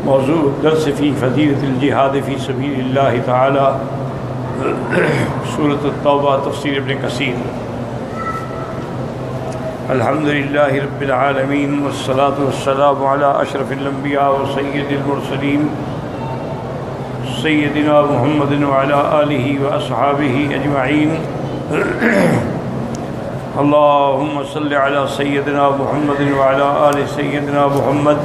موضوع درس فی فضیلۃ الجہاد فی سبیل اللہ تعالی، سورۃ التوبہ، تفسیر ابن کثیر۔ الحمدللہ رب العالمین والصلاة والسلام علی اشرف الانبیاء وسید المرسلین سیدنا محمد وعلی آلہ واصحابہ اجمعین۔ اللہم صل علی سیدنا محمد وعلی آل سیدنا محمد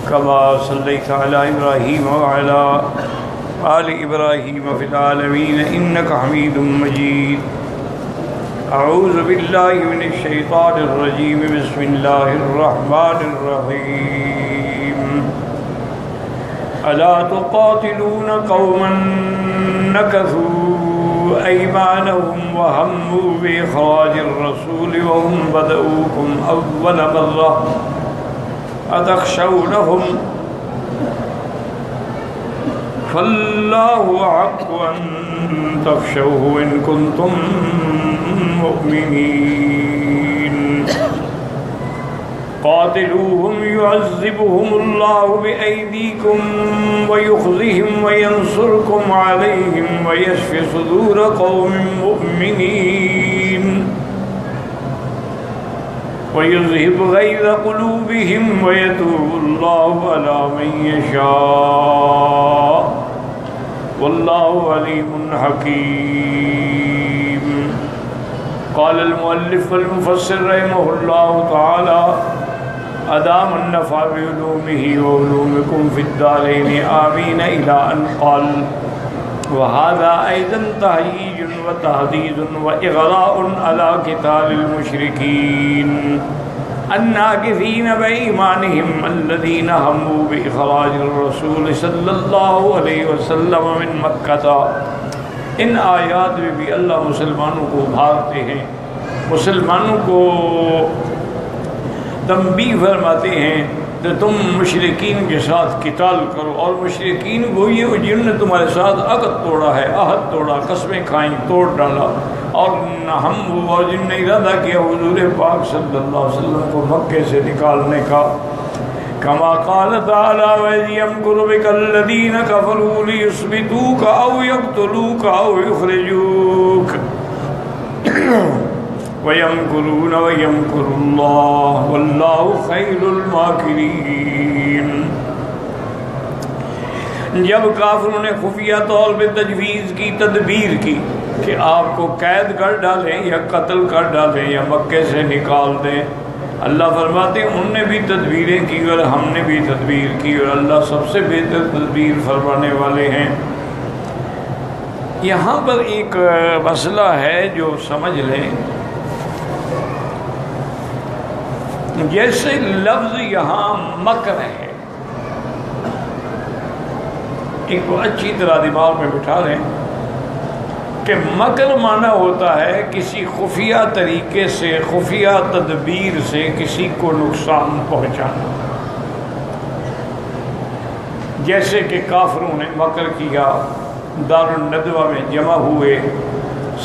کما صلیت علی ابراہیم وعلی آل ابراہیم فی العالمین انک حمید مجید۔ اعوذ باللہ من الشیطان الرجیم، بسم اللہ الرحمن الرحیم۔ الا تقاتلون قوما نکثوا ایمانهم وہموا بإخراج الرسول وهم بدؤوکم اول مرہ اتخشونهم فاللہ احق ان تخشوه ان کنتم مؤمنین۔ قاتلوهم يعذبهم الله بأيديكم ويخزهم وينصركم عليهم ويشفي صدور قوم مؤمنين ويذهب غيظ قلوبهم ويتوب الله على من يشاء والله عليم حكيم۔ قال المؤلف والمفسر رحمه الله تعالى أدام النفع بعلومه وعلومكم في الدارين آمين إلى أن قال وهذا أيضا تهييج وتهديد وإغراء على قتال المشركين الناكثين بإيمانهم الذين هموا بإخراج الرسول صلى الله عليه وسلم من مكة۔ ان آیات میں بھی اللہ مسلمانوں کو ابھارتے ہیں، مسلمانوں کو تنبیہ فرماتے ہیں کہ تم مشرکین کے ساتھ قتال کرو، اور مشرکین وہی ہیں جنہوں نے تمہارے ساتھ عہد توڑا ہے، عہد توڑا، قسمیں کھائیں، توڑ ڈالا، اور ہم اور جن نے ارادہ کیا حضور پاک صلی اللہ علیہ وسلم کو مکے سے نکالنے کا۔ کما قال تعالی وَإِذْ يَمْكُرُ بِكَ الَّذِينَ كَفَرُوا لِيُثْبِتُوكَ أَوْ يَقْتُلُوكَ أَوْ يُخْرِجُوكَ وَيَمْكُرُونَ وَيَمْكُرُ اللَّهُ وَاللَّهُ خَيْرُ الْمَاكِرِينَ۔ جب کافروں نے خفیہ طور پہ تجویز کی، تدبیر کی کہ آپ کو قید کر ڈالیں یا قتل کر ڈالیں یا مکے سے نکال دیں، اللہ فرماتے ہیں انہوں نے بھی تدبیریں کی اور ہم نے بھی تدبیر کی، اور اللہ سب سے بہتر تدبیر فرمانے والے ہیں۔ یہاں پر ایک مسئلہ ہے جو سمجھ لیں، جیسے لفظ یہاں مکر ہے، ایک کو اچھی طرح دماغ میں بٹھا لیں کہ مکر معنی ہوتا ہے کسی خفیہ طریقے سے، خفیہ تدبیر سے کسی کو نقصان پہنچانا۔ جیسے کہ کافروں نے مکر کیا، دار الندوہ میں جمع ہوئے،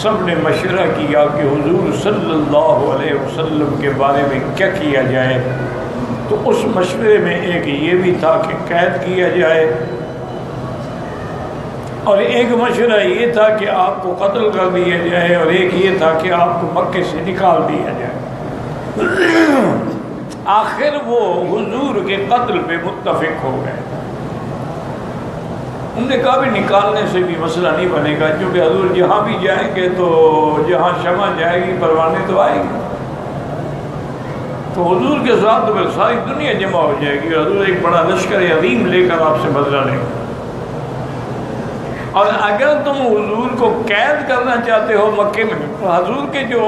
سب نے مشورہ کیا کہ حضور صلی اللہ علیہ وسلم کے بارے میں کیا کیا جائے، تو اس مشورے میں ایک یہ بھی تھا کہ قید کیا جائے، اور ایک مشورہ یہ تھا کہ آپ کو قتل کر دیا جائے، اور ایک یہ تھا کہ آپ کو مکے سے نکال دیا جائے۔ آخر وہ حضور کے قتل پہ متفق ہو گئے۔ انہوں نے کہا بھی نکالنے سے بھی مسئلہ نہیں بنے گا، کیونکہ حضور جہاں بھی جائیں گے تو جہاں شمع جائے گی پروانے تو آئے گی، تو حضور کے ساتھ تو پھر ساری دنیا جمع ہو جائے گی، اور حضور ایک بڑا لشکر عظیم لے کر آپ سے بدلہ لیں گے۔ اور اگر تم حضور کو قید کرنا چاہتے ہو مکے میں، تو حضور کے جو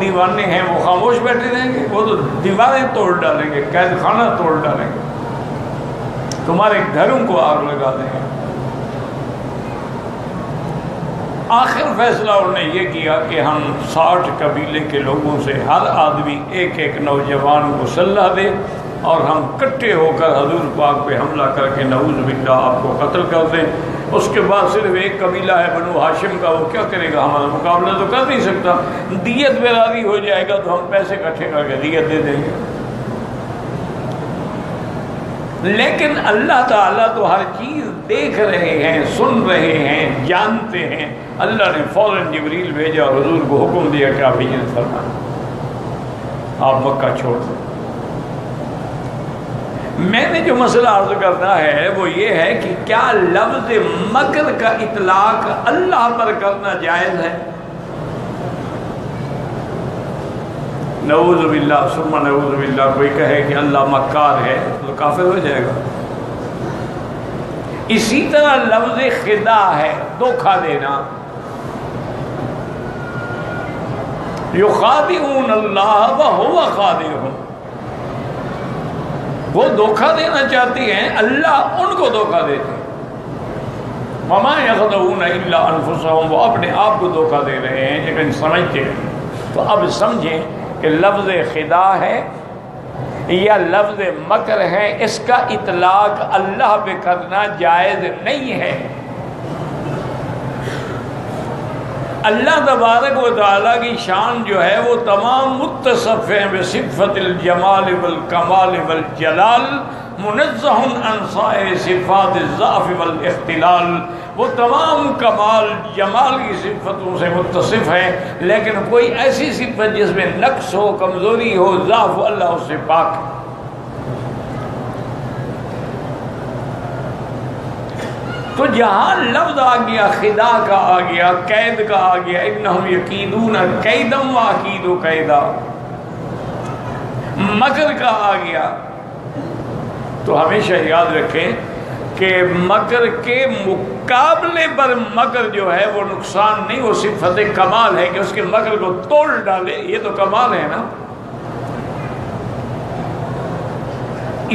دیوانے ہیں وہ خاموش بیٹھے رہیں گے، وہ تو دیواریں توڑ ڈالیں گے، قید خانہ توڑ ڈالیں گے، تمہارے گھروں کو آگ لگا دیں گے۔ آخر فیصلہ انہوں نے یہ کیا کہ ہم 60 قبیلے کے لوگوں سے ہر آدمی ایک ایک نوجوان کو سلاح دے، اور ہم اکٹھے ہو کر حضور پاک پہ حملہ کر کے نعوذ باللہ آپ کو قتل کر دیں۔ اس کے بعد صرف ایک قبیلہ ہے بنو ہاشم کا، وہ کیا کرے گا، ہمارا مقابلہ تو کر نہیں سکتا، دیت پہ راضی ہو جائے گا تو ہم پیسے اکٹھے کر کے دیت دے دیں گے۔ لیکن اللہ تعالیٰ تو ہر چیز دیکھ رہے ہیں، سن رہے ہیں، جانتے ہیں۔ اللہ نے فوراً جبریل بھیجا اور حضور کو حکم دیا کہ آپ ہجرت فرمائیں، آپ مکہ چھوڑ دیں۔ میں نے جو مسئلہ عرض کرنا ہے وہ یہ ہے کہ کیا لفظ مکر کا اطلاق اللہ پر کرنا جائز ہے؟ نعوذ باللہ ثم نعوذ باللہ کوئی کہے کہ اللہ مکار ہے تو کافر ہو جائے گا۔ اسی طرح لفظ خداع ہے، دھوکہ دینا، یخادعون اللہ وہو خادعہم، وہ دھوکہ دینا چاہتی ہیں، اللہ ان کو دھوکہ دیتے ہیں۔ وما یخدعون الا انفسہم، وہ اپنے آپ کو دھوکہ دے رہے ہیں لیکن سمجھتے ہیں۔ تو اب سمجھیں کہ لفظ خداع ہے یا لفظ مکر ہے، اس کا اطلاق اللہ پہ کرنا جائز نہیں ہے۔ اللہ تبارک و تعالیٰ کی شان جو ہے وہ تمام متصف ہیں بصفت الجمال والکمال والجلال، منزہ عن سائر صفات الضعف والاختلال، وہ تمام کمال جمال کی صفتوں سے متصف ہے، لیکن کوئی ایسی صفت جس میں نقص ہو، کمزوری ہو، ضعف ہو، اللہ اس سے پاک ہے۔ تو جہاں لفظ آ گیا خداع کا، آ گیا قید کا، آ گیا انہم یکیدون کیدا واکید کیدا، مکر کا آ گیا، تو ہمیشہ یاد رکھیں کہ مکر کے مقابلے پر مکر جو ہے وہ نقصان نہیں، وہ صفت کمال ہے کہ اس کے مکر کو توڑ ڈالے، یہ تو کمال ہے نا۔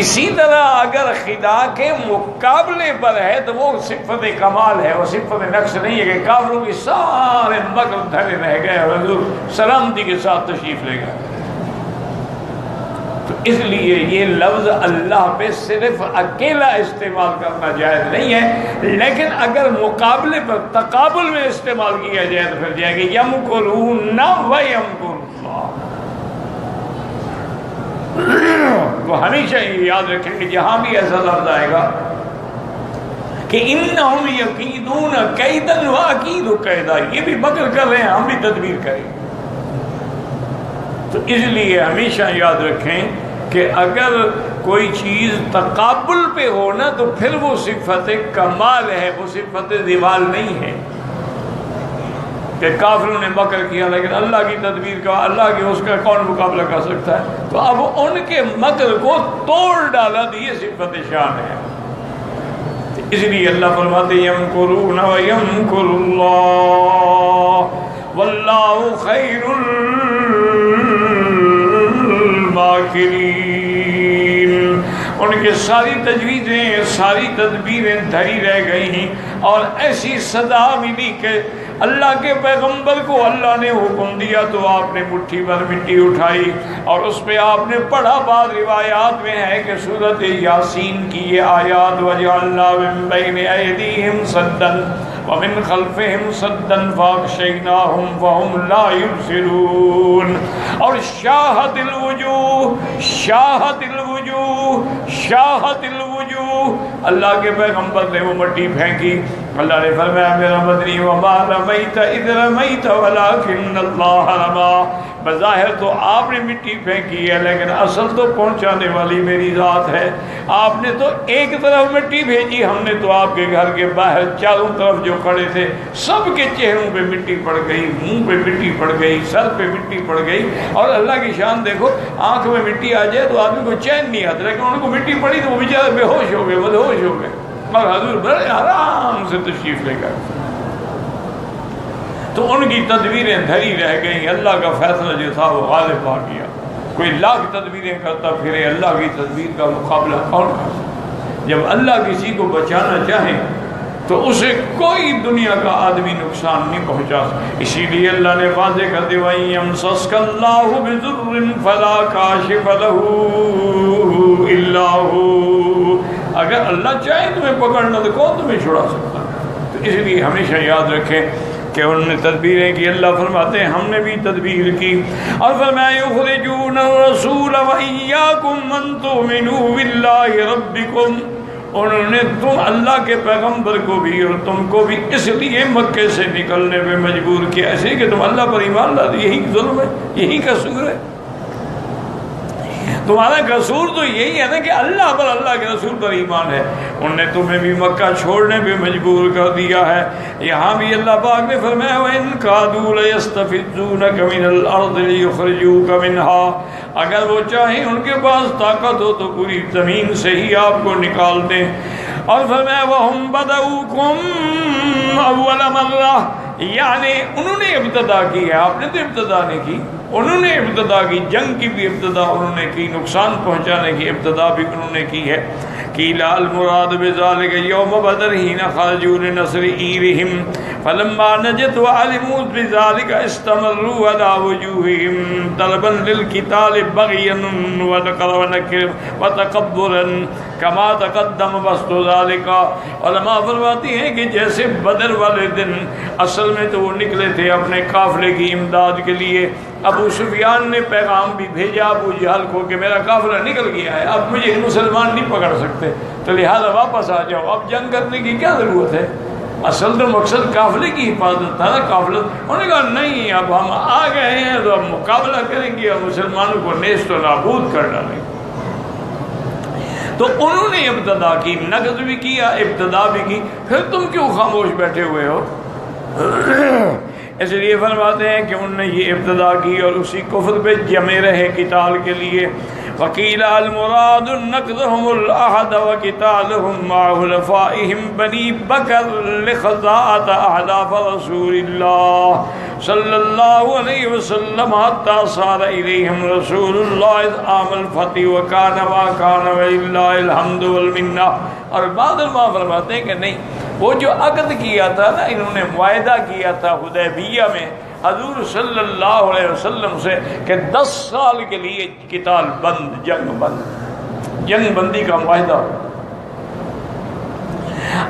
اسی طرح اگر خداع کے مقابلے پر ہے تو وہ صفت کمال ہے، وہ صفت نقص نہیں ہے کہ کافروں کی سارے مکر دھرے رہ گئے اور حضور سلامتی کے ساتھ تشریف لے گئے۔ تو اس لیے یہ لفظ اللہ پہ صرف اکیلا استعمال کرنا جائز نہیں ہے، لیکن اگر مقابلے پر تقابل میں استعمال کیا جائے تو پھر جائے گی یمکرون ویمکر اللہ۔ تو ہمیشہ یہ یاد رکھیں کہ جہاں بھی ایسا لفظ آئے گا کہ انہم یکیدون کیدا واکید کیدا، یہ بھی مکر کر رہے ہیں، ہم بھی تدبیر کریں۔ تو اس لیے ہمیشہ یاد رکھیں کہ اگر کوئی چیز تقابل پہ ہو نا تو پھر وہ صفت کمال ہے، وہ صفت زوال نہیں ہے کہ کافروں نے مکر کیا لیکن اللہ کی تدبیر کا، اللہ کی اس کا کون مقابلہ کر سکتا ہے، تو اب ان کے مکر کو توڑ ڈالا تو یہ صفت شان ہے۔ اس لیے اللہ فرماتے ہیں یمکرون ویمکر اللہ واللہ خیر الماکرین۔ ان کے ساری تجویزیں، ساری تدبیریں دھری رہ گئی ہیں، اور ایسی صدا ملی کہ اللہ کے پیغمبر کو اللہ نے حکم دیا تو آپ نے مٹھی بھر مٹی اٹھائی اور اس پہ آپ نے پڑھا۔ بعض روایات میں ہے کہ سورۃ یاسین کی یہ آیات وَجَعَلْنَا مِن بَيْنِ أَيْدِيهِمْ سَدًّا وَمِن خَلْفِهِمْ سَدًّا فَأَغْشَيْنَاهُمْ فَهُمْ لَا يُبْصِرُونَ، اور شاہت الوجوہ، اللہ کے پیغمبر نے وہ مٹی پھینکی، اللہ نے فرمایا میرا مدنی وما رمیت اذ رمیت ولکن اللہ رمی، بظاہر تو آپ نے مٹی پھینکی ہے لیکن اصل تو پہنچانے والی میری ذات ہے۔ آپ نے تو ایک طرف مٹی بھیجی، ہم نے تو آپ کے گھر کے باہر چاروں طرف جو کھڑے تھے سب کے چہروں پہ مٹی پڑ گئی، منہ پہ مٹی پڑ گئی، سر پہ مٹی پڑ گئی۔ اور اللہ کی شان دیکھو، آنکھ میں مٹی آ جائے تو آدمی کو چین نہیں آتا، لیکن ان کو مٹی پڑی تو وہ بیچارے بے ہوش ہو گئے، مدہوش ہو گئے، اور حضور بڑے آرام سے تشریف لے گئے۔ تو ان کی تدبیریں دھری رہ گئیں، اللہ کا فیصلہ جو تھا وہ غالب آ گیا۔ کوئی لاکھ تدبیریں کرتا پھرے، اللہ کی تدبیر کا مقابلہ کون کر سکتا؟ جب اللہ کسی کو بچانا چاہے تو اسے کوئی دنیا کا آدمی نقصان نہیں پہنچا سکتا۔ اسی لیے اللہ نے واضح کر دیا وَإِن يَمْسَسْكَ اللَّهُ بِضُرٍّ فَلَا كَاشِفَ لَهُ إِلَّا هُوَ، اگر اللہ چاہے تمہیں پکڑنا تو کون تمہیں چھڑا سکتا؟ تو اس لیے ہمیشہ یاد رکھیں کہ انہوں نے تدبیریں کی. اللہ فرماتے ہیں ہم نے بھی تدبیر کی. اور فرمایا یخرجون الرسول وإياكم أن تؤمنوا بالله ربكم، انہوں نے تم اللہ کے پیغمبر کو بھی اور تم کو بھی اس لیے مکے سے نکلنے پہ مجبور کیا ایسے کہ تم اللہ پر ایمان لا دو. یہی ظلم ہے، یہی قصور ہے. تمہارا قصور تو یہی ہے نا کہ اللہ پر، اللہ کے رسول پر ایمان ہے. انہوں نے تمہیں بھی مکہ چھوڑنے پہ مجبور کر دیا ہے. یہاں بھی اللہ پاک نے فرمایا وَإِن كَادُوا لَيَسْتَفِزُّونَكَ مِنَ الْأَرْضِ لِيُخْرِجُوكَ مِنْهَا، اگر وہ چاہیں ان کے پاس طاقت ہو تو پوری زمین سے ہی آپ کو نکال دیں. اور فرمایا وَهُمْ بَدَؤُوكُمْ أَوَّلَ مَرَّةٍ، یعنی انہوں نے ابتدا کی ہے، آپ نے تو ابتدا نہیں کی. انہوں نے ابتدا کی، جنگ کی بھی ابتدا انہوں نے کی، نقصان پہنچانے کی ابتدا بھی انہوں نے کی ہے. قیل المراد بذلك یوم بدر حین خرجوا لنصر عیرهم فلما نجت وعلموا بذلك استمروا على وجوههم طلبا للقتال بغيا وتكبرا كما تقدم بسط ذلك. علماء فرماتی ہیں کہ جیسے بدر والے دن اصل میں تو وہ نکلے تھے اپنے قافلے کی امداد کے لیے. ابو سفیان نے پیغام بھی بھیجا ابو جہل کو کہ میرا قافلہ نکل گیا ہے، اب مجھے مسلمان نہیں پکڑ سکتے، تو لہذا واپس آ جاؤ، اب جنگ کرنے کی کیا ضرورت ہے. اصل تو مقصد قافلے کی حفاظت تھا نا. قافلہ انہوں نے کہا نہیں، اب ہم آ گئے ہیں تو اب مقابلہ کریں گے اور مسلمانوں کو نیست و نابود کر ڈالیں گے. تو انہوں نے ابتدا کی، نقد بھی کیا، ابتدا بھی کی. پھر تم کیوں خاموش بیٹھے ہوئے ہو؟ اس لیے فرماتے ہیں کہ انہوں نے یہ ابتدا کی اور اسی کفر پہ جمے رہے قتال کے لیے. وقیل المراد نقضهم العهد وقتالهم مع حلفائهم بنی بکر لخزاعة احلاف رسول اللہ صلی اللہ علیہ وسلم حتی صار الیہم رسول اللہ عام الفتح وکان ما کان وللہ الحمد والمنہ. اور بعض علماء فرماتے ہیں کہ نہیں، وہ جو عقد کیا تھا نا، انہوں نے معاہدہ کیا تھا حدیبیہ میں حضور صلی اللہ علیہ وسلم سے کہ 10 سال کے لیے قتال بند، جنگ بندی کا معاہدہ.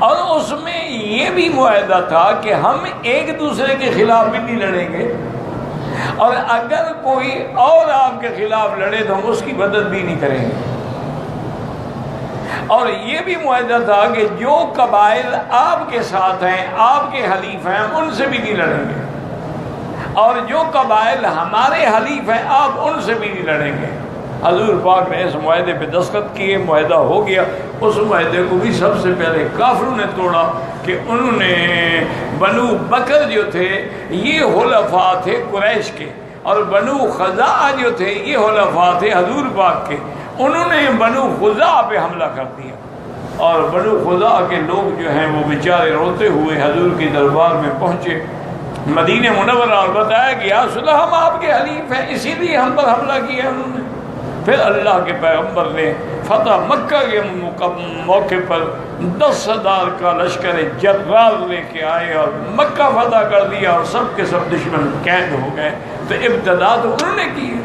اور اس میں یہ بھی معاہدہ تھا کہ ہم ایک دوسرے کے خلاف بھی نہیں لڑیں گے، اور اگر کوئی اور آپ کے خلاف لڑے تو ہم اس کی مدد بھی نہیں کریں گے. اور یہ بھی معاہدہ تھا کہ جو قبائل آپ کے ساتھ ہیں، آپ کے حلیف ہیں، ان سے بھی نہیں لڑیں گے، اور جو قبائل ہمارے حلیف ہیں آپ ان سے بھی نہیں لڑیں گے. حضور پاک نے اس معاہدے پہ دستخط کیے، معاہدہ ہو گیا. اس معاہدے کو بھی سب سے پہلے کافروں نے توڑا کہ انہوں نے بنو بکر جو تھے یہ حلفاء تھے قریش کے، اور بنو خزاعہ جو تھے یہ حلفاء تھے حضور پاک کے. انہوں نے بنو خزاعہ پہ حملہ کر دیا، اور بنو خزاعہ کے لوگ جو ہیں وہ بیچارے روتے ہوئے حضور کے دربار میں پہنچے مدینہ منورہ، اور بتایا کہ یا رسول اللہ ہم آپ کے حلیف ہیں، اسی لیے ہم پر حملہ کیا انہوں نے. پھر اللہ کے پیغمبر نے فتح مکہ کے موقع پر 10,000 کا لشکر جرار لے کے آئے اور مکہ فتح کر دیا، اور سب کے سب دشمن قید ہو گئے. تو ابتدا تو انہوں نے کی ہے.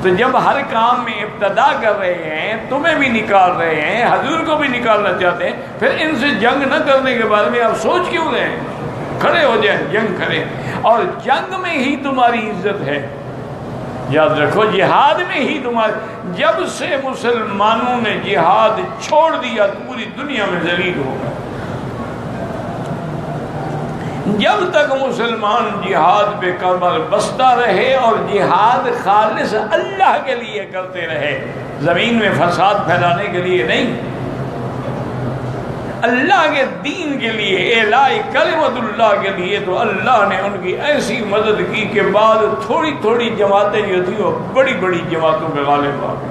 تو جب ہر کام میں ابتدا کر رہے ہیں، تمہیں بھی نکال رہے ہیں، حضور کو بھی نکالنا چاہتے ہیں، پھر ان سے جنگ نہ کرنے کے بارے میں آپ سوچ کیوں رہے ہیں؟ کھڑے ہو جائیں، جنگ کریں، اور جنگ میں ہی تمہاری عزت ہے. یاد رکھو جہاد میں ہی تمہاری، جب سے مسلمانوں نے جہاد چھوڑ دیا تو پوری دنیا میں ذلیل ہو گئے. جب تک مسلمان جہاد پہ کمر بستہ رہے اور جہاد خالص اللہ کے لیے کرتے رہے، زمین میں فساد پھیلانے کے لیے نہیں، اللہ کے دین کے لیے، اعلاء کلمت اللہ کے لیے، تو اللہ نے ان کی ایسی مدد کی کہ بعد تھوڑی تھوڑی جماعتیں جو تھیں وہ بڑی بڑی جماعتوں پہ غالب آ گئی.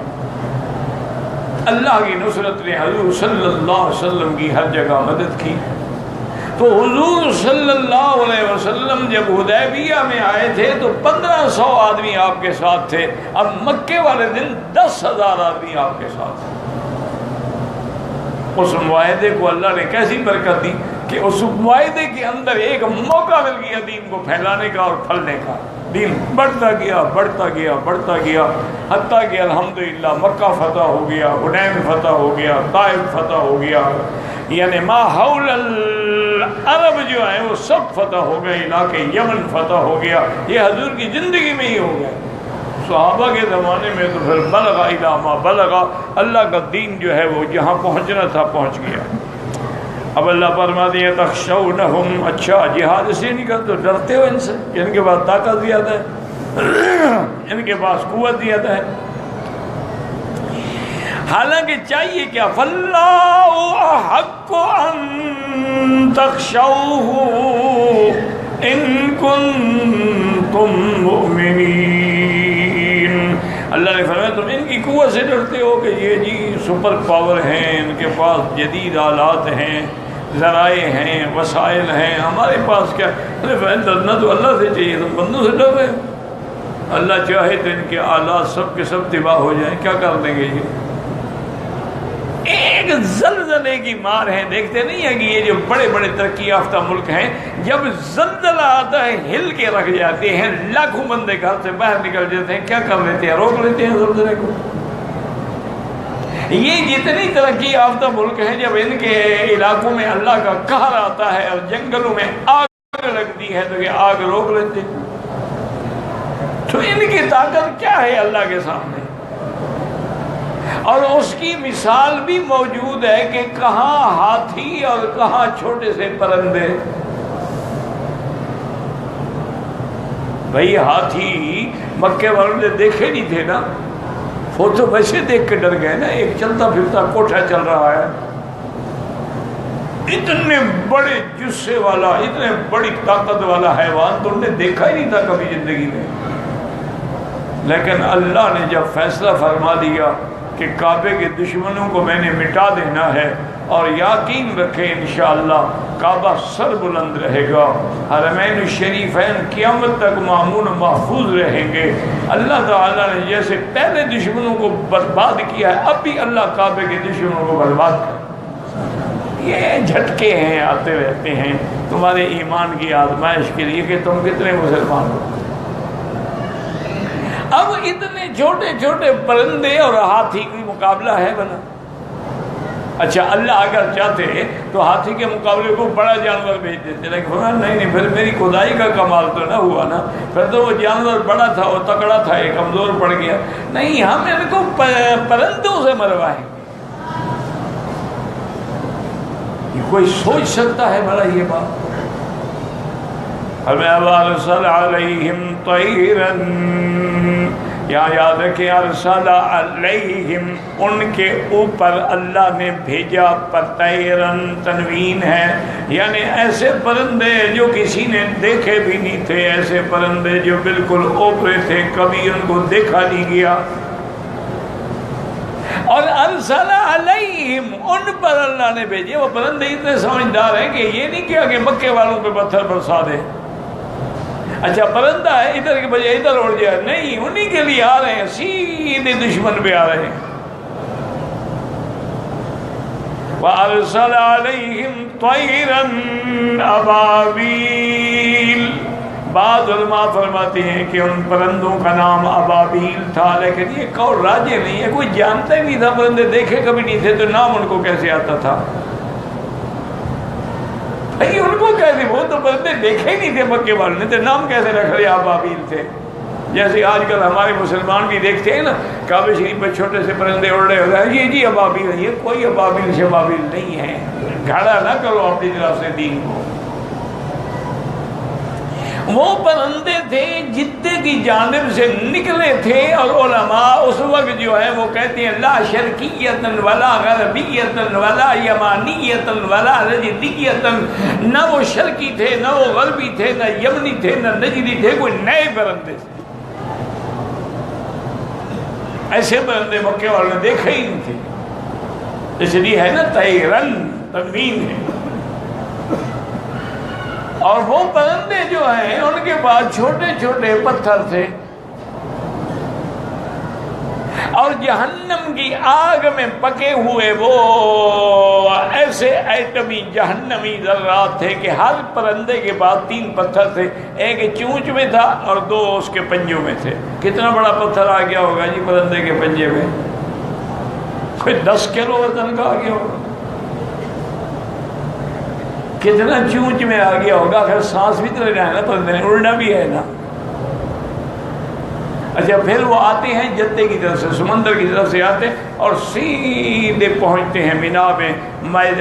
اللہ کی نصرت نے حضور صلی اللہ علیہ وسلم کی ہر جگہ مدد کی. تو حضور صلی اللہ علیہ وسلم جب حدیبیہ میں آئے تھے تو 1500 آدمی آپ کے ساتھ تھے. اب مکے والے دن 10,000 آدمی آپ کے ساتھ تھے. اس معاہدے کو اللہ نے کیسی برکت دی کہ اس معاہدے کے اندر ایک موقع مل گیا دین کو پھیلانے کا اور پھلنے کا. دین بڑھتا گیا بڑھتا گیا بڑھتا گیا، حتیٰ کہ الحمدللہ مکہ فتح ہو گیا، حنین فتح ہو گیا، طائف فتح ہو گیا. یعنی ما حول عرب جو ہیں وہ سب فتح ہو گئے، علاقے یمن فتح ہو گیا، یہ حضور کی زندگی میں ہی ہو گیا۔ صحابہ کے زمانے میں تو پھر بلغ الی ما بلغ، اللہ کا دین جو ہے وہ جہاں پہنچنا تھا پہنچ گیا۔ اب اللہ فرماتے ہیں تخشونہم، اچھا جہاد اس لیے نہیں کرتے ڈرتے ہو ان سے، ان کے پاس طاقت زیادہ ہے، ان کے پاس قوت زیادہ ہے۔ حالانکہ چاہیے کیا، فَاللَّهُ أَحَقُّ أَن تَخْشَوْهُ إِن كُنتُم مُؤْمِنِينَ۔ اللہ نے فرمایا تم ان کی قوت سے ڈرتے ہو کہ یہ جی سپر پاور ہیں، ان کے پاس جدید آلات ہیں، ذرائع ہیں، وسائل ہیں، ہمارے پاس کیا؟ ڈرنا تو اللہ سے چاہیے، تم بندوں سے ڈر رہے ہو۔ اللہ چاہے تو ان کے آلات سب کے سب تباہ ہو جائیں، کیا کر دیں گے یہ؟ ایک زلزلے کی مار ہے، دیکھتے نہیں ہیں کہ یہ جو بڑے بڑے ترقی یافتہ ملک ہیں، جب زلزلہ آتا ہے ہل کے رکھ جاتے ہیں، لاکھوں بندے گھر سے باہر نکل جاتے ہیں، کیا کر لیتے ہیں؟ روک لیتے ہیں زلزلے کو۔ یہ جتنی ترقی یافتہ ملک ہیں، جب ان کے علاقوں میں اللہ کا قہر آتا ہے اور جنگلوں میں آگ لگتی ہے تو یہ آگ روک لیتے ہیں۔ تو ان کی طاقت کیا ہے اللہ کے سامنے؟ اور اس کی مثال بھی موجود ہے کہ کہاں ہاتھی اور کہاں چھوٹے سے پرندے۔ بھئی ہاتھی مکے والوں نے دیکھے نہیں تھے نا، وہ تو ویسے دیکھ کے ڈر گئے نا، ایک چلتا پھرتا کوٹھا چل رہا ہے، اتنے بڑے جثے والا، اتنے بڑی طاقت والا حیوان تو انہوں نے دیکھا ہی نہیں تھا کبھی زندگی میں۔ لیکن اللہ نے جب فیصلہ فرما دیا کہ کعبے کے دشمنوں کو میں نے مٹا دینا ہے، اور یقین رکھیں انشاءاللہ کعبہ سر بلند رہے گا، حرمین الشریفین قیامت تک مامون محفوظ رہیں گے۔ اللہ تعالیٰ نے جیسے پہلے دشمنوں کو برباد کیا ہے، اب بھی اللہ کعبے کے دشمنوں کو برباد کرے۔ یہ جھٹکے ہیں، آتے رہتے ہیں تمہارے ایمان کی آزمائش کے لیے کہ تم کتنے مسلمان ہو۔ اب اتنے چھوٹے چھوٹے پرندے اور ہاتھی کی مقابلہ ہے بنا؟ اچھا اللہ اگر چاہتے تو ہاتھی کے مقابلے کو بڑا جانور بھیج دیتے، لیکن نہیں، پھر میری خدائی کا کمال تو نہ ہوا نا، پھر تو وہ جانور بڑا تھا، وہ تکڑا تھا، یہ کمزور پڑ گیا۔ نہیں، ہم ان کو پرندوں سے مروائیں۔ یہ کوئی سوچ سکتا ہے بھلا یہ بات؟ ارسل علیہم طیرا، یا یاد رکھیں ارسل علیہم، ان کے اوپر اللہ نے بھیجا، طیرن تنوین ہے، یعنی ایسے پرندے جو کسی نے دیکھے بھی نہیں تھے، ایسے پرندے جو بالکل اوپرے تھے، کبھی ان کو دیکھا نہیں گیا۔ اور ارسل علیہم، ان پر اللہ نے بھیجے۔ وہ پرندے اتنے سمجھدار ہیں کہ یہ نہیں کیا کہ مکے والوں پہ پتھر برسا دے، اچھا پرندہ ہے ادھر کے بجائے ادھر اڑ جائے، نہیں، انہی کے لیے آ رہے ہیں، سیدھے دشمن پہ آ رہے ہیں۔ وَأَرْسَلَ عَلَيْهِمْ طَيْرًا أَبَابِيلَ، بعض علماء فرماتے ہیں کہ ان پرندوں کا نام ابابیل تھا، لیکن یہ قول راجح نہیں ہے، کوئی جانتا ہی نہیں تھا، پرندے دیکھے کبھی نہیں تھے تو نام ان کو کیسے آتا تھا؟ بھائی ان کو کیسے، وہ تو پرندے دیکھے ہی نہیں تھے مکے والوں نے، تو نام کیسے رکھ رہے ابابیل تھے؟ جیسے آج کل ہمارے مسلمان بھی دیکھتے ہیں نا، کعبہ شریف میں چھوٹے سے پرندے اڑ رہے ہوتے ہیں، جی ابابیل ہے، یہ کوئی ابابیل شبابیل نہیں ہے، گھڑا نہ کرو اپنی طرف سے دین کو۔ وہ پرندے تھے جدے کی جانب سے نکلے تھے، اور علماء اس وقت جو ہے وہ کہتے ہیں لا شرقیتن ولا غربیتن ولا یمانیتن ولا نجدیتن، نہ وہ شرقی تھے، نہ وہ غربی تھے، نہ یمنی تھے، نہ نجدی تھے، کوئی نئے پرندے تھے۔ ایسے پرندے مکے والوں نے دیکھے ہی نہیں تھے، اس لیے ہے نا طیرن، تنوین ہے۔ اور وہ پرندے جو ہیں ان کے پاس چھوٹے چھوٹے پتھر تھے، اور جہنم کی آگ میں پکے ہوئے وہ ایسے ایٹمی جہنمی ذرات تھے کہ ہر پرندے کے پاس 3 پتھر تھے، ایک چونچ میں تھا اور 2 اس کے پنجوں میں تھے۔ کتنا بڑا پتھر آ گیا ہوگا جی پرندے کے پنجے میں؟ کوئی 10 کلو وزن کا آ گیا ہوگا۔ کتنا چونچ میں آ گیا ہوگا، پھر سانس بھی تو لینا ہے نا، پرندے نے اڑنا بھی ہے نا۔ اچھا پھر وہ آتے ہیں جدے کی طرف سے، سمندر کی طرف سے آتے اور سیدھے پہنچتے ہیں مینا میں،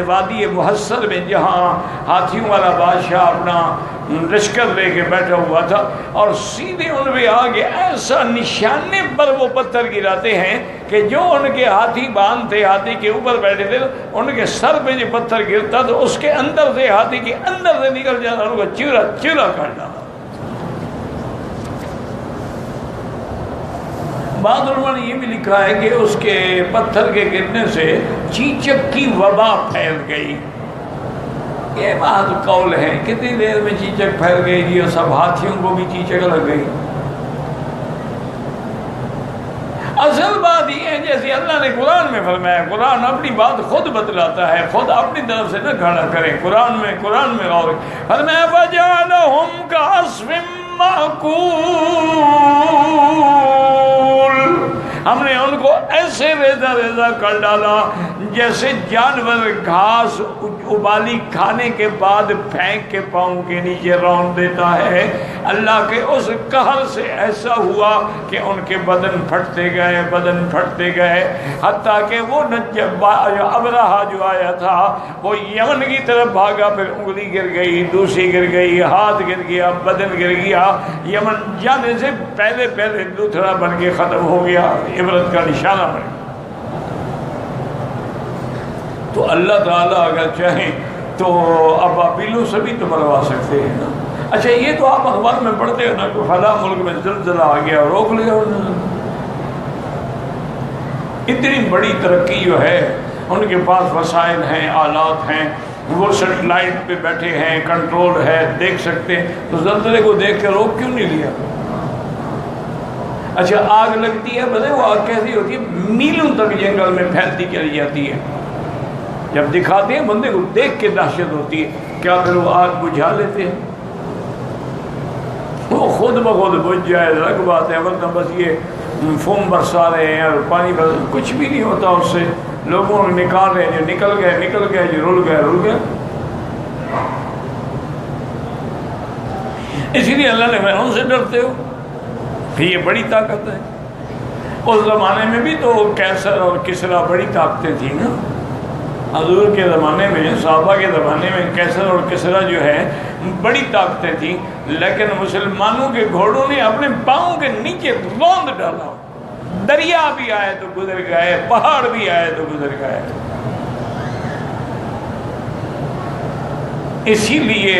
وادی محصر میں، جہاں ہاتھیوں والا بادشاہ اپنا لشکر لے کے بیٹھا ہوا تھا، اور سیدھے ان پہ آگے ایسا نشانے پر وہ پتھر گراتے ہیں کہ جو ان کے ہاتھی باندھ تھے، ہاتھی کے اوپر بیٹھے تھے، ان کے سر پہ جو پتھر گرتا تو اس کے اندر سے، ہاتھی کے اندر سے نکل جاتا، ان کو چورا چورا کر ڈالا۔ بعض علماء نے یہ بھی لکھا ہے کہ اس کے پتھر کے گرنے سے چیچک کی وبا پھیل گئی۔ یہ بعض قول ہے، کتنی دیر میں چیچک پھیل گئی جی، اور سب ہاتھیوں کو بھی چیچک لگ گئی۔ اصل بات یہ ہے جیسے اللہ نے قرآن میں فرمایا، قرآن اپنی بات خود بتلاتا ہے، خود اپنی طرف سے نہ کھڑا کرے۔ قرآن میں اور فرمایا فَجَعَلَهُمْ كَعَصْفٍ مَّأْكُولٍ، ہم نے ان کو ایسے ریزہ ریزہ کر ڈالا جیسے جانور گھاس ابالی کھانے کے بعد پھینک کے پاؤں کے نیچے رون دیتا ہے۔ اللہ کے اس قہر سے ایسا ہوا کہ ان کے بدن پھٹتے گئے، حتیٰ کہ وہ ابرہا جو آیا تھا وہ یمن کی طرف بھاگا، پھر انگلی گر گئی، دوسری گر گئی، ہاتھ گر گیا، بدن گر گیا، یمن جانے سے پہلے لوتھڑا بن کے ختم ہو گیا، عبرت کا نشانہ بن گیا۔ تو اللہ تعالیٰ اگر چاہیں تو ابابیلوں سے بھی تو مروا سکتے ہیں نا۔ اچھا یہ تو آپ اخبار میں پڑھتے ہو نا کہ فلاں ملک میں زلزلہ آ گیا، روک لیا انہوں نے۔ اتنی بڑی ترقی جو ہے، ان کے پاس وسائل ہیں، آلات ہیں، وہ سیٹلائٹ پہ بیٹھے ہیں، کنٹرول ہے، دیکھ سکتے ہیں، تو زلزلے کو دیکھ کے روک کیوں نہیں لیا؟ اچھا آگ لگتی ہے، بتائیں وہ آگ کیسی ہوتی ہے؟ میلوں تک جنگل میں پھیلتی چلی جاتی ہے، جب دکھاتے ہیں بندے کو دیکھ کے دہشت ہوتی ہے، کیا پھر وہ آگ بجھا لیتے ہیں؟ وہ خود بخود بجھ جائے الگ بات ہے، ورنہ بس یہ فوم برسا رہے ہیں اور پانی برس، کچھ بھی نہیں ہوتا اس سے، لوگوں کو نکال رہے ہیں، جو نکل گئے، جو رل گئے۔ اسی لیے اللہ نے ان سے ڈرتے ہو کہ یہ بڑی طاقت ہے۔ اس زمانے میں بھی تو کیسر اور کسرا بڑی طاقتیں تھیں نا، حضور کے زمانے میں، صحابہ کے زمانے میں کیسر اور کسرا جو ہے بڑی طاقتیں تھیں، لیکن مسلمانوں کے گھوڑوں نے اپنے پاؤں کے نیچے روند ڈالا، دریا بھی آئے تو گزر گئے، پہاڑ بھی آئے تو گزر گئے۔ اسی لیے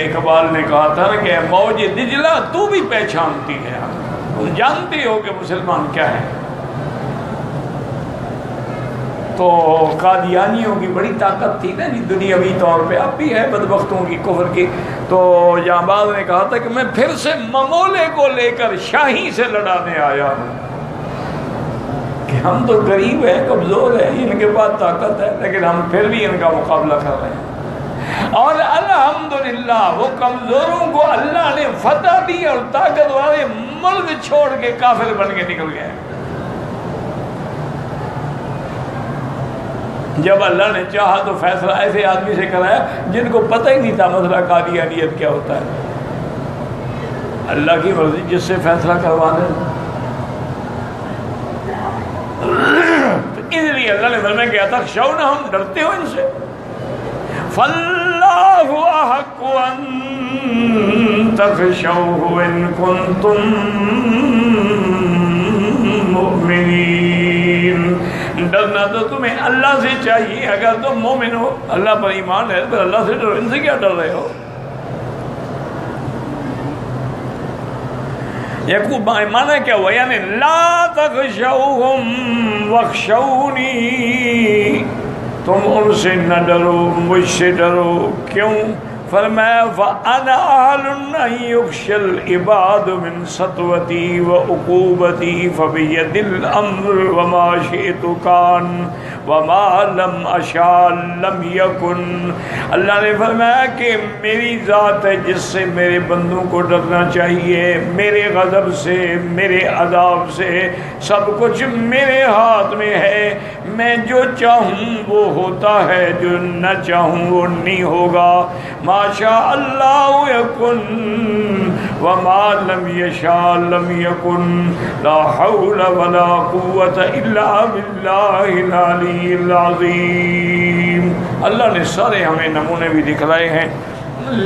اقبال نے کہا تھا نا کہ موج دجلہ تو بھی پہچانتی ہے، تم جانتے ہو کہ مسلمان کیا ہے۔ تو قادیانیوں کی بڑی طاقت تھی نا جی دنیاوی طور پہ، اب بھی ہے بدبختوں کی، کفر کی۔ تو جہاں نے کہا تھا کہ میں پھر سے ممولے کو لے کر شاہی سے لڑانے آیا ہوں، کہ ہم تو غریب ہیں، کمزور ہیں، ان کے پاس طاقت ہے، لیکن ہم پھر بھی ان کا مقابلہ کر رہے ہیں۔ اور الحمدللہ وہ کمزوروں کو اللہ نے فتح دی اور طاقت والے ملک چھوڑ کے کافر بن کے نکل گئے۔ جب اللہ نے چاہا تو فیصلہ ایسے آدمی سے کرایا جن کو پتہ ہی نہیں تھا مسئلہ قادیانیت کیا ہوتا ہے۔ اللہ کی مرضی، جس سے فیصلہ کروانا تو اس لیے اللہ نے فرمایا کہ اتخشونہم، ڈرتے ہو ان سے، فاللہ احق ان تخشوہ ان کنتم مؤمنین، ڈرنا تو تمہیں اللہ سے چاہیے اگر تم مومن ہو، اللہ پر ایمان ہے، تو اللہ سے ڈرو، ان سے کیا ڈر رہے ہو؟ یعقوب معنی کیا ہوا؟ یعنی لا تخشوہم واخشونی، تم ان سے نہ ڈرو، مجھ سے ڈرو۔ کیوں؟ فرمایا فَأَنَا أَهْلٌ أَن يُخْشَى الْعِبَادُ مِنْ سَطْوَتِي وَعُقُوبَتِي فَبِيَدِ الْأَمْرُ وَمَا شِئْتُ كَانَ وَمَا لَمْ أَشَاء لَمْ يَكُنْ۔ اللہ نے فرمایا کہ میری ذات ہے جس سے میرے بندوں کو ڈرنا چاہیے، میرے غضب سے، میرے عذاب سے، سب کچھ میرے ہاتھ میں ہے۔ میں جو چاہوں وہ ہوتا ہے، جو نہ چاہوں وہ نہیں ہوگا۔ ما شاء اللہ یکن وما لم یشاء لم یکن، لا حول ولا قوت الا باللہ العلی العظیم۔ اللہ نے سارے ہمیں نمونے بھی دکھلائے ہیں،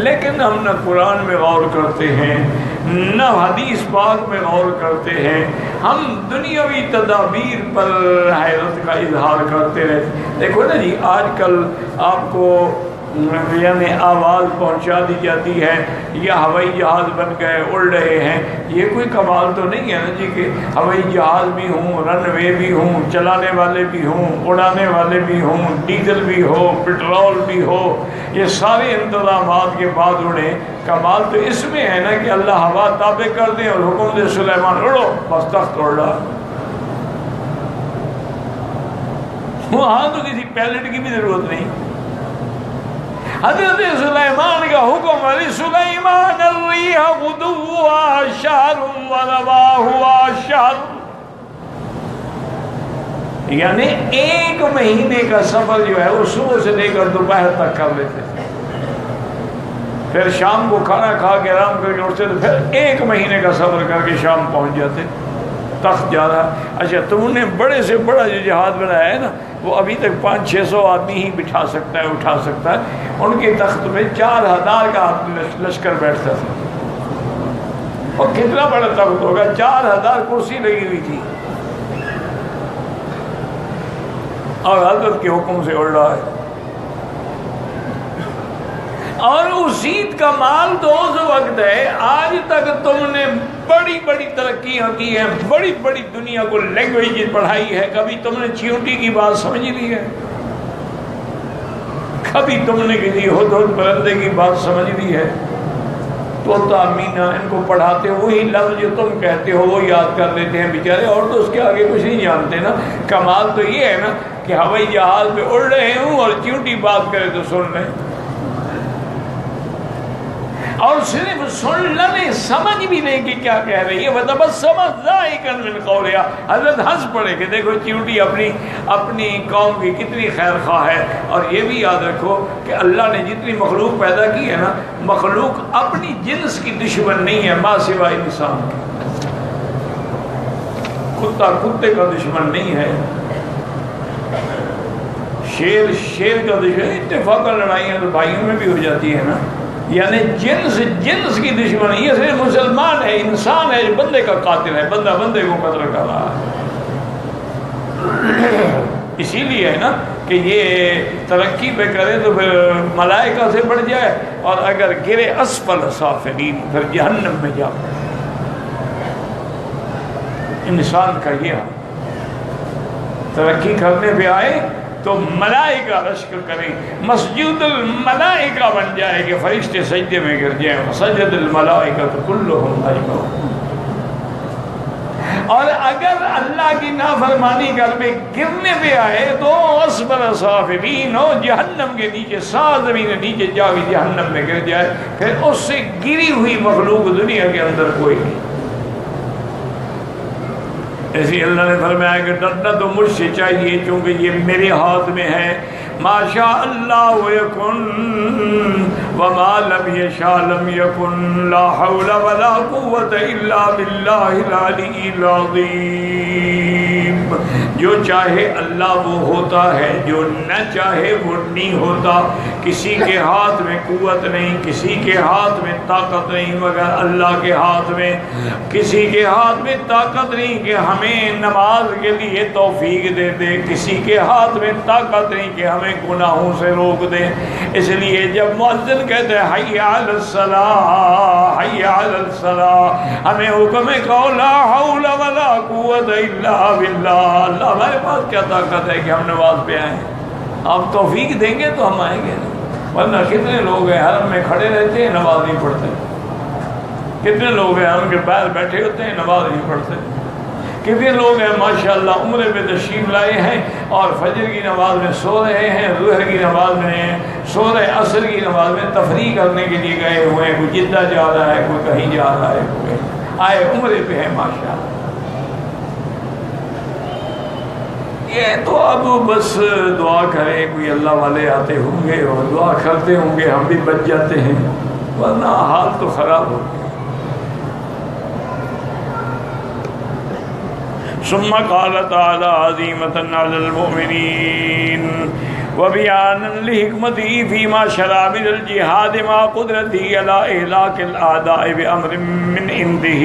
لیکن ہم نہ قرآن میں غور کرتے ہیں نہ حدیث پاک میں غور کرتے ہیں، ہم دنیاوی تدابیر پر حیرت کا اظہار کرتے رہتے۔ دیکھو نا جی، آج کل آپ کو یعنی آواز پہنچا دی جاتی ہے یا ہوائی جہاز بن گئے اڑ رہے ہیں، یہ کوئی کمال تو نہیں ہے نا جی کہ ہوائی جہاز بھی ہوں، رن وے بھی ہوں، چلانے والے بھی ہوں، اڑانے والے بھی ہوں، ڈیزل بھی ہو، پٹرول بھی ہو، یہ سارے انتظامات کے بعد اڑے۔ کمال تو اس میں ہے نا کہ اللہ ہوا تابع کر دیں اور حکم دے سلیمان اڑو، بس تخت اڑ رہا۔ وہاں تو کسی پیلٹ کی بھی ضرورت نہیں۔ حضرت سلیمان کا حکم، علی سلیمان الریح غدوها شہر ورواحها شہر، یعنی ایک مہینے کا سفر جو ہے وہ صبح سے لے کر دوپہر تک کر لیتے تھے، پھر شام کو کھانا کھا کے آرام کر کے اٹھتے تو پھر ایک مہینے کا سفر کر کے شام پہنچ جاتے۔ تخت جا رہا، اچھا تم نے بڑے سے بڑا جو جہاز بنایا ہے نا، وہ ابھی تک 500-600 آدمی ہی بٹھا سکتا ہے، اٹھا سکتا ہے۔ ان کے تخت میں 4000 کا لشکر بیٹھتا تھا، اور کتنا بڑا تخت ہوگا، 4000 کرسی لگی ہوئی تھی، اور حضرت کے حکم سے اڑ رہا ہے۔ اور اسی کا مال تو اس وقت ہے، آج تک تم نے بڑی بڑی ترقیاں کی ہیں، بڑی بڑی دنیا کو لینگویج پڑھائی ہے، کبھی تم نے چیونٹی کی بات سمجھ لی ہے؟ کبھی تم نے کسی ہدہد پرندے کی بات سمجھ لی ہے؟ طوطا مینا ان کو پڑھاتے ہو، وہی لفظ جو تم کہتے ہو وہ یاد کر لیتے ہیں بیچارے، اور تو اس کے آگے کچھ نہیں جانتے نا۔ کمال تو یہ ہے نا کہ ہوائی جہاز پہ اڑ رہے ہوں اور چیونٹی بات کرے تو سن لیں، اور صرف سن لیں، سمجھ بھی نہیں کہ کیا کہہ رہی ہے۔ وَتَبَسَّمَ ضَاحِكًا مِنْ قَوْلِهَا، حضرت ہنس پڑے کہ دیکھو چیونٹی اپنی قوم کی کتنی خیر خواہ ہے۔ اور یہ بھی یاد رکھو کہ اللہ نے جتنی مخلوق پیدا کی ہے نا، مخلوق اپنی جنس کی دشمن نہیں ہے، ماں سوائے انسان کی۔ کتا کتے کا دشمن نہیں ہے، شیر کا دشمن، اتفاقاً لڑائیاں تو بھائیوں میں بھی ہو جاتی ہے نا، یعنی جنس کی دشمنی۔ یہ صرف مسلمان ہے، انسان ہے جو بندے کا قاتل ہے، بندہ بندے کو قتل کر رہا ہے۔ اسی لیے ہے نا کہ یہ ترقی پہ کرے تو پھر ملائکہ سے بڑھ جائے، اور اگر گرے اسفل سافلین پھر جہنم میں جا۔ انسان کا یہ ترقی کرنے پہ آئے تو ملائکہ رشک کریں، مسجد الملائکہ بن جائے کہ فرشتے سجدے میں گر جائیں، سجد الملائکہ کلہم اجمعون۔ اور اگر اللہ کی نافرمانی کر پہ گرنے پہ آئے تو اسفل سافلین ہو، جہنم کے نیچے، سات زمین نیچے جا کے جہنم میں گر جائے، پھر اس سے گری ہوئی مخلوق دنیا کے اندر کوئی نہیں۔ ایسی اللہ نے فرمایا کہ ڈرنا تو مجھ سے چاہیے کیونکہ یہ میرے ہاتھ میں ہے۔ ما شاء اللہ یکن وما لم یشاء لم یکن، لا حول ولا قوت الا باللہ العلی العظیم۔ جو چاہے اللہ وہ ہوتا ہے، جو نہ چاہے وہ نہیں ہوتا۔ کسی کے ہاتھ میں قوت نہیں، کسی کے ہاتھ میں طاقت نہیں مگر اللہ کے ہاتھ میں۔ کسی کے ہاتھ میں طاقت نہیں کہ ہمیں نماز کے لیے توفیق دے دے، کسی کے ہاتھ میں طاقت نہیں کہ ہمیں گناہوں سے روک دے۔ اس لیے جب مؤذن کہتے ہیں حی علی الصلاۃ، حی علی الصلاۃ، ہمیں حکم ہے کہ لا حول ولا قوت الا باللہ۔ اللہ ہمارے پاس کیا طاقت ہے کہ ہم نماز پہ آئیں؟ آپ توفیق دیں گے تو ہم آئیں گے۔ ورنہ کتنے لوگ ہیں حرم میں کھڑے رہتے ہیں نماز نہیں پڑھتے، کتنے لوگ ہیں حرم کے باہر بیٹھے ہوتے ہیں نماز نہیں پڑھتے، کتنے لوگ ہیں ماشاءاللہ عمرے پہ تشریف لائے ہیں اور فجر کی نماز میں سو رہے ہیں، ظہر کی نماز میں سو رہے، عصر کی نماز میں تفریح کرنے کے لیے گئے ہوئے ہیں، کوئی جدہ جا رہا ہے، کوئی کہیں جا رہا ہے، کوئی آئے عمرے پہ ہے ماشاءاللہ۔ یہ تو اب بس دعا کریں، کوئی اللہ والے آتے ہوں گے اور دعا کرتے ہوں گے، ہم بھی بچ جاتے ہیں، ورنہ حال تو خراب ہو گیا۔ ثم قال تعالى عظيمة على المؤمنين وبيانا لحكمته فيما شرع من الجهاد مع قدرته على إهلاك الأعداء بأمر من عنده۔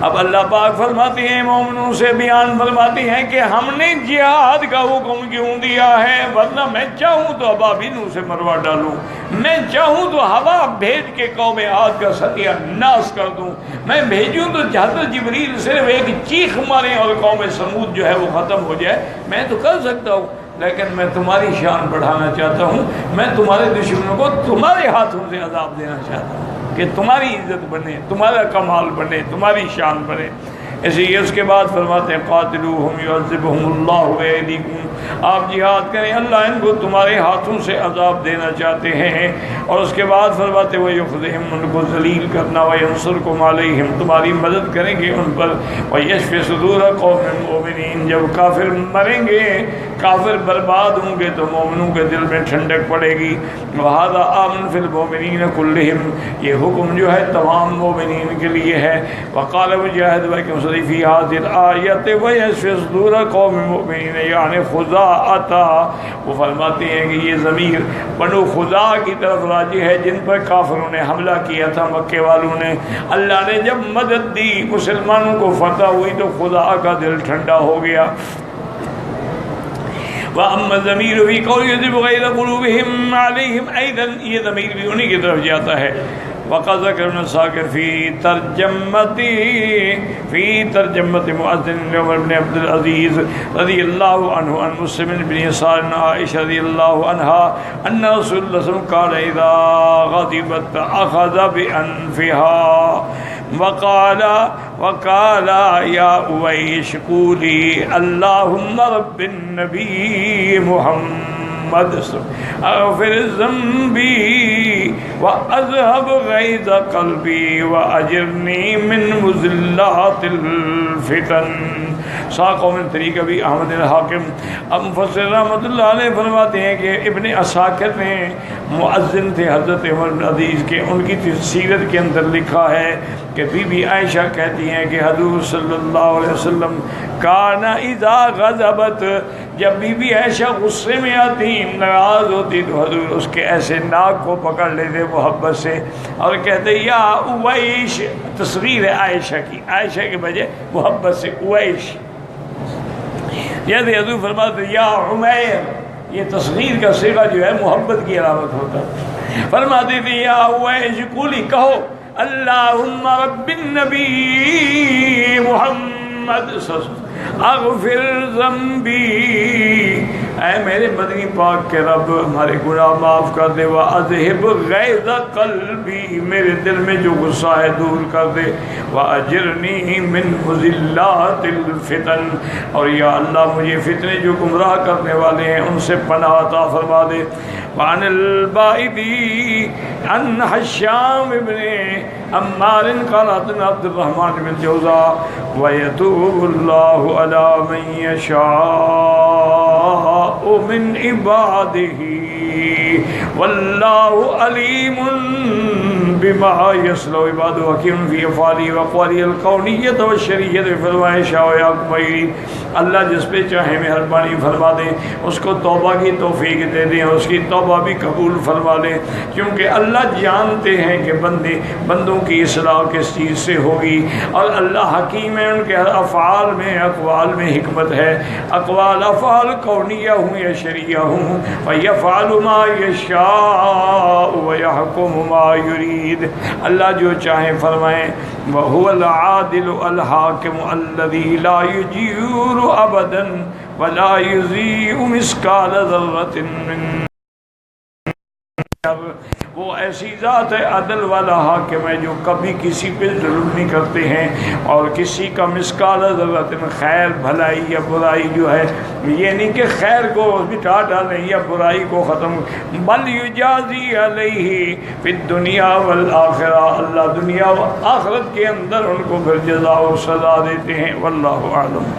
اب اللہ پاک فرماتے ہیں مومنوں سے بیان فرماتے ہیں کہ ہم نے جہاد کا حکم کیوں دیا ہے، ورنہ میں چاہوں تو ابابیلوں سے مروا ڈالوں، میں چاہوں تو ہوا بھیج کے قوم عاد کا ستیہ ناس کر دوں، میں بھیجوں تو حضرت جبریل صرف ایک چیخ مارے اور قوم سمود جو ہے وہ ختم ہو جائے، میں تو کر سکتا ہوں، لیکن میں تمہاری شان بڑھانا چاہتا ہوں، میں تمہارے دشمنوں کو تمہارے ہاتھوں سے عذاب دینا چاہتا ہوں کہ تمہاری عزت بنے، تمہارا کمال بنے، تمہاری شان بنے۔ اس لیے اس کے بعد فرماتے ہیں قاتلوہم یعذبہم اللہ بایدیکم، آپ جہاد کریں، اللہ ان کو تمہارے ہاتھوں سے عذاب دینا چاہتے ہیں۔ اور اس کے بعد فرماتے ہیں ویخذہم، ان کو ذلیل کرنا، وینصرکم علیہم، تمہاری مدد کریں گے ان پر، ویشفی صدور قوم مؤمنین، جب کافر مریں گے، کافر برباد ہوں گے تو مومنوں کے دل میں ٹھنڈک پڑے گی۔ وہذا آمن فی المؤمنین کلہم، یہ حکم جو ہے تمام مومنین کے لیے ہے۔ وقال مجاہد فی هذه الآیت ویشفی صدور قوم مؤمنین، یعنی خزاعۃ، وہ فرماتے ہیں کہ یہ ضمیر بنو خزاع کی طرف راجع ہے جن پر کافروں نے حملہ کیا تھا، مکے والوں نے۔ اللہ نے جب مدد دی، مسلمانوں کو فتح ہوئی تو خزاع کا دل ٹھنڈا ہو گیا۔ وَأَمَّا الضَّمِيرُ فِي قَوْلِ يَضْرِبُ غَيْرَ قُلُوبِهِمْ عَلَيْهِمْ أَيْضًا، یہ ضمیر بھی انہی کی طرف جاتا ہے۔ وقد ذکر ابن ساکر فی ترجمت مؤذن عمر بن عبد العزیز رضی اللہ عنہ عن مسلم بن یسار عائشہ رضی اللہ عنہا ان رسول اللہ صلی اللہ علیہ وسلم قال اذا غضبت اخذ بانفها وقال یا اویش قولی اللہم رب النبی محمد اغفر ذنبی واذهب غیظ قلبی واجرنی من مضلات الفتن۔ ساق من طریق ابی احمد الحاکم۔ اب مفسر رحمۃ اللہ علیہ فرماتے ہیں کہ ابن عساکر نے مؤذن تھے حضرت عمر بن عزیز کے، ان کی سیرت کے اندر لکھا ہے کہ بی بی عائشہ کہتی ہیں کہ حضور صلی اللہ علیہ وسلم کان اذا غضبت، جب بی بی عائشہ غصے میں آتی، ناراض ہوتی تو حضور اس کے ایسے ناک کو پکڑ لیتے محبت سے اور کہتے یا اویش، تصغیر ہے عائشہ کی، عائشہ کے بجائے محبت سے اویش، جیسے حضور فرماتے یا عمیر، یہ تصغیر کا صیغہ جو ہے محبت کی علامت ہوتا ہے۔ فرماتے تھے یا اویش قولی، کہو اللہم رب النبی محمد اغفر ذنبی، اے میرے مدنی پاک کے رب ہمارے گناہ معاف کر دے، واذہب غیظ قلبی، میرے دل میں جو غصہ ہے دور کر دے، واجرنی من مضلات الفتن، اور یا اللہ مجھے فتنے جو گمراہ کرنے والے ہیں ان سے پناہ عطا فرما دے۔ وعن البائدی عن حشام بن عمار قال حدثنا عبد الرحمن بن جوزاء ويتوب الله على من يشاء من عباده والله عليم بما يصنع عباده حكيم في افعاله واقواله القولية والشرعية فما يشاء ويحكم به، اللہ جس پہ چاہے مہربانی فرما دیں، اس کو توبہ کی توفیق دے دیں اور اس کی توبہ بھی قبول فرما دیں، کیونکہ اللہ جانتے ہیں کہ بندوں کی اصلاح کس چیز سے ہوگی، اور اللہ حکیم ہے، ان کے افعال میں اقوال میں حکمت ہے، اقوال افعال کونیہ ہوں یا شرعیہ ہوں، وَيَفْعَلُ مَا يَشَاءُ وَيَحْكُمُ مَا يُرِيدُ، اللہ جو چاہیں فرمائیں، وَهُوَ الْعَادِلُ الْحَاكِمُ الَّذِي لَا يُجِيرُ أَبَدًا وَلَا يُضِيعُ مِثْقَالَ ذَرَّةٍ مِّن اکبر۔ وہ ایسی ذات ہے عدل والا حاکم ہے جو کبھی کسی پہ ظلم نہیں کرتے ہیں، اور کسی کا مثقال ذرۃ خیر بھلائی یا برائی جو ہے یہ نہیں کہ خیر کو مٹا ڈالیں یا برائی کو ختم، بل یجازی علیہ فی الدنیا والآخرہ، اللہ دنیا و آخرت کے اندر ان کو پھر جزا و سزا دیتے ہیں۔ واللہ اعلم۔